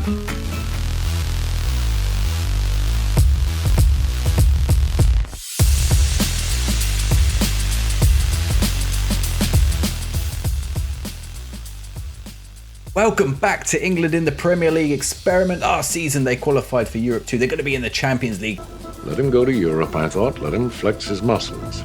Welcome back to England in the Premier League experiment. Last season they qualified for Europe too. They're going to be in the Champions League. Let him go to Europe, I thought. Let him flex his muscles.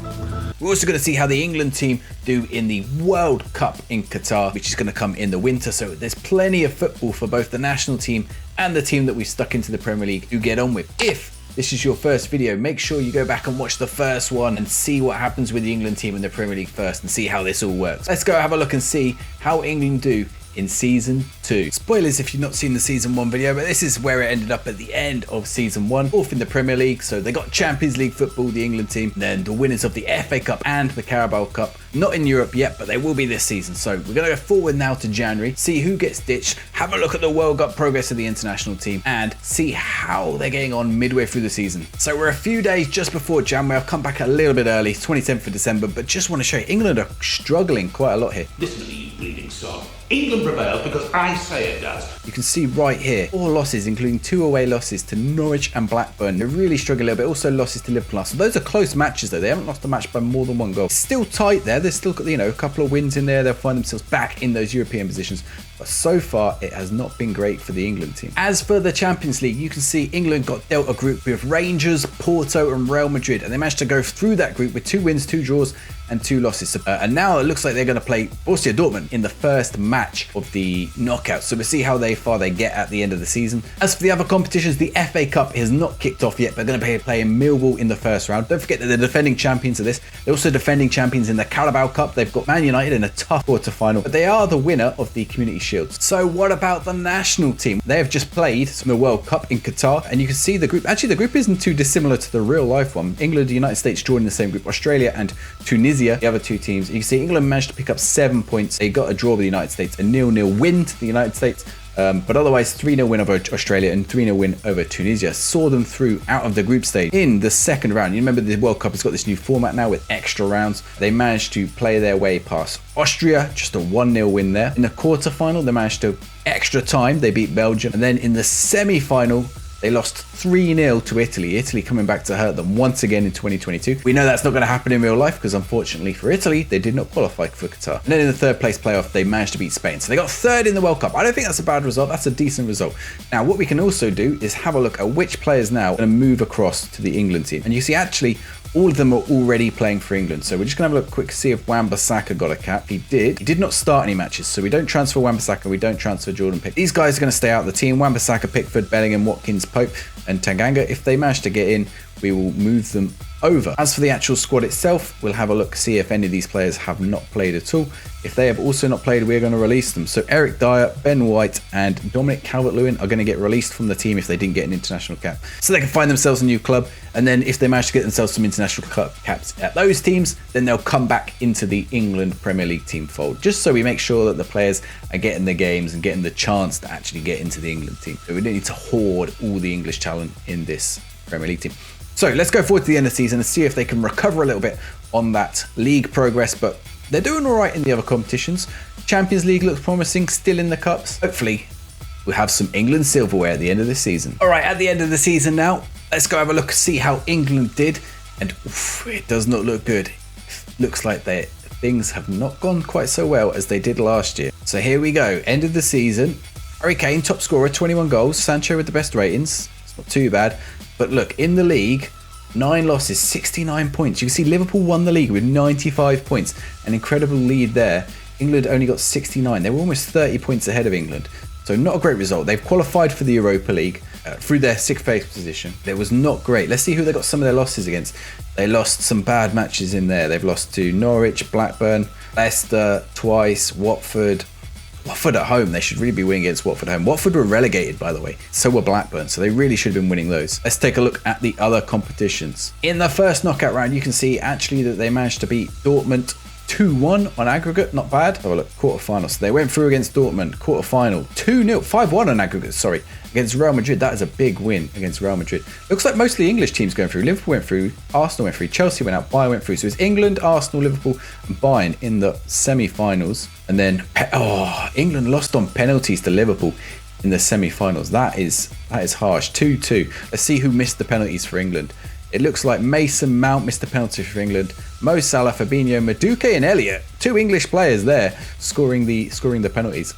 We're also going to see how the England team do in the World Cup in Qatar, which is going to come in the winter. So there's plenty of football for both the national team and the team that we've stuck into the Premier League to get on with. If this is your first video, make sure you go back and watch the first one and see what happens with the England team in the Premier League first and see how this all works. Let's go have a look and see how England do in season 2. Spoilers if you've not seen the season 1 video, but this is where it ended up at the end of season 1, fourth in the Premier League. So they got Champions League football, the England team, then the winners of the FA Cup and the Carabao Cup. Not in Europe yet, but they will be this season. So we're going to go forward now to January, see who gets ditched, have a look at the World Cup progress of the international team, and see how they're getting on midway through the season. So we're a few days just before January. I've come back a little bit early, 27th of December, but just want to show you England are struggling quite a lot here. Listen to me, you bleeding sod. England prevails because I say it does. You can see right here, 4 losses, including 2 away losses to Norwich and Blackburn. They're really struggling a little bit. Also losses to Liverpool. So those are close matches though. They haven't lost a match by more than 1 goal. It's still tight there. There's still got, a couple of wins in there. They'll find themselves back in those European positions. But so far, it has not been great for the England team. As for the Champions League, you can see England got dealt a group with Rangers, Porto and Real Madrid. And they managed to go through that group with 2 wins, 2 draws and 2 losses. And now it looks like they're going to play Borussia Dortmund in the first match of the knockout. So we'll see how far they get at the end of the season. As for the other competitions, the FA Cup has not kicked off yet, but they're going to be playing Millwall in the first round. Don't forget that they're defending champions of this. They're also defending champions in the Carabao Cup. They've got Man United in a tough quarter-final, but they are the winner of the Community Shields. So what about the national team? They have just played the World Cup in Qatar, and you can see the group. Actually, the group isn't too dissimilar to the real life one. England, the United States joined the same group. Australia and Tunisia, the other 2 teams. You can see England managed to pick up 7 points. They got a draw with the United States, a 0-0 win to the United States. But otherwise 3-0 win over Australia and 3-0 win over Tunisia saw them through out of the group stage in the second round. You remember the World Cup has got this new format now with extra rounds. They managed to play their way past Austria, just a 1-0 win there. In the quarterfinal, they managed to extra time. They beat Belgium. And then in the semi-final, they lost 3-0 to Italy. Italy coming back to hurt them once again in 2022. We know that's not going to happen in real life because unfortunately for Italy, they did not qualify for Qatar. And then in the third place playoff, they managed to beat Spain. So they got 3rd in the World Cup. I don't think that's a bad result. That's a decent result. Now, what we can also do is have a look at which players now are going to move across to the England team. And you see, actually, all of them are already playing for England. So we're just going to have a look quick to see if Wan-Bissaka got a cap. He did. He did not start any matches. So we don't transfer Wan-Bissaka. We don't transfer Jordan Pickford. These guys are going to stay out of the team. Wan-Bissaka, Pickford, Bellingham, Watkins, Pope and Tanganga. If they manage to get in, we will move them over. As for the actual squad itself, we'll have a look, see if any of these players have not played at all. If they have also not played, we're going to release them. So Eric Dyer, Ben White and Dominic Calvert-Lewin are going to get released from the team if they didn't get an international cap. So they can find themselves a new club. And then if they manage to get themselves some international caps at those teams, then they'll come back into the England Premier League team fold. Just so we make sure that the players are getting the games and getting the chance to actually get into the England team. So we don't need to hoard all the English talent in this Premier League team. So let's go forward to the end of the season and see if they can recover a little bit on that league progress. But they're doing all right in the other competitions. Champions League looks promising, still in the cups. Hopefully, we'll have some England silverware at the end of the season. All right, at the end of the season now, let's go have a look, see how England did. And it does not look good. Looks like things have not gone quite so well as they did last year. So here we go, end of the season. Harry Kane, top scorer, 21 goals. Sancho with the best ratings. It's not too bad. But look, in the league, 9 losses, 69 points. You can see Liverpool won the league with 95 points. An incredible lead there. England only got 69. They were almost 30 points ahead of England. So not a great result. They've qualified for the Europa League through their 6th place position. It was not great. Let's see who they got some of their losses against. They lost some bad matches in there. They've lost to Norwich, Blackburn, Leicester twice, Watford. Watford at home, they should really be winning against Watford at home. Watford were relegated, by the way. So were Blackburn, so they really should have been winning those. Let's take a look at the other competitions. In the first knockout round, you can see actually that they managed to beat Dortmund 2-1 on aggregate, not bad. Have a look, quarterfinal. So they went through against Dortmund, quarterfinal, 2-0, 5-1 on aggregate, sorry, against Real Madrid. That is a big win against Real Madrid. Looks like mostly English teams going through. Liverpool went through, Arsenal went through, Chelsea went out, Bayern went through. So it's England, Arsenal, Liverpool, and Bayern in the semi-finals. And then, England lost on penalties to Liverpool in the semi-finals. That is harsh. 2-2. Let's see who missed the penalties for England. It looks like Mason Mount missed the penalty for England. Mo Salah, Fabinho, Madueke and Elliott. 2 English players there scoring the penalties.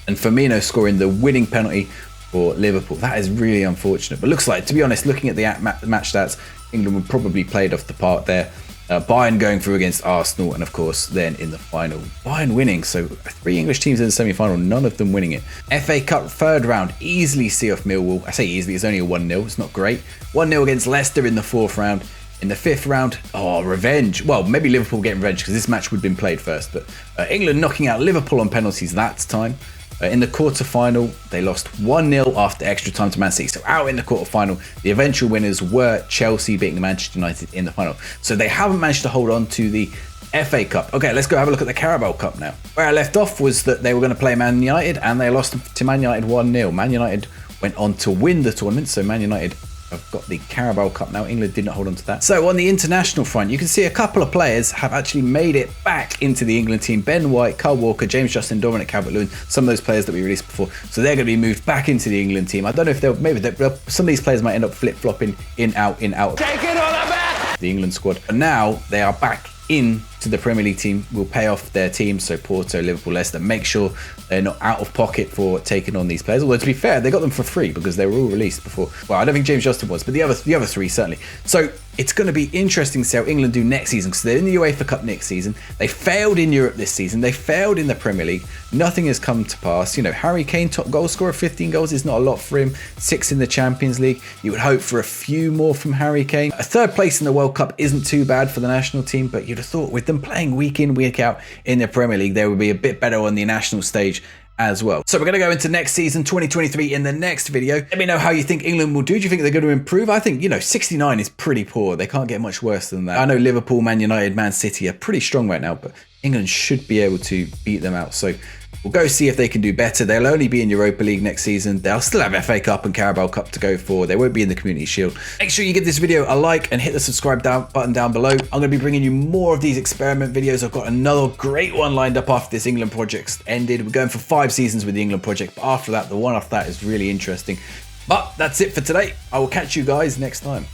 And Firmino scoring the winning penalty for Liverpool. That is really unfortunate. But looks like, to be honest, looking at the match stats, England would probably played off the part there. Bayern going through against Arsenal, and of course then in the final Bayern winning. So 3 English teams in the semi-final, none of them winning it. FA Cup third round, easily see off Millwall. I say easily, it's only a 1-0, it's not great. 1-0 against Leicester in the 4th round. In the 5th round, revenge. Well, maybe Liverpool getting revenge because this match would have been played first, but England knocking out Liverpool on penalties that time. In the quarter-final, they lost 1-0 after extra time to Man City. So out in the quarter-final, the eventual winners were Chelsea beating Manchester United in the final. So they haven't managed to hold on to the FA Cup. Okay, let's go have a look at the Carabao Cup now. Where I left off was that they were going to play Man United and they lost to Man United 1-0. Man United went on to win the tournament, so Man United have got the Carabao Cup now. England did not hold on to that. So on the international front, you can see a couple of players have actually made it back into the England team. Ben White, Kyle Walker, James Justin, Dominic Calvert-Lewin, some of those players that we released before. So they're going to be moved back into the England team. I don't know if some of these players might end up flip-flopping in, out. Take it on the back! The England squad. But now they are back into the Premier League team. Will pay off their teams, so Porto, Liverpool, Leicester. Make sure they're not out of pocket for taking on these players. Although to be fair, they got them for free because they were all released before. Well, I don't think James Justin was, but the other 3 certainly. So it's going to be interesting to see how England do next season because they're in the UEFA Cup next season. They failed in Europe this season. They failed in the Premier League. Nothing has come to pass. You know, Harry Kane, top goal scorer, 15 goals is not a lot for him. 6 in the Champions League. You would hope for a few more from Harry Kane. A 3rd place in the World Cup isn't too bad for the national team, but you'd have thought with them playing week in, week out in the Premier League, they would be a bit better on the national stage as well. So we're going to go into next season 2023 in the next video. Let me know how you think England will do. Do you think they're going to improve? I think, 69 is pretty poor. They can't get much worse than that. I know Liverpool, Man United, Man City are pretty strong right now, but England should be able to beat them out. So we'll go see if they can do better. They'll only be in Europa League next season. They'll still have FA Cup and Carabao Cup to go for. They won't be in the Community Shield. Make sure you give this video a like and hit the subscribe button down below. I'm going to be bringing you more of these experiment videos. I've got another great one lined up after this England project's ended. We're going for 5 seasons with the England project, but after that, the one after that is really interesting. But that's it for today. I will catch you guys next time.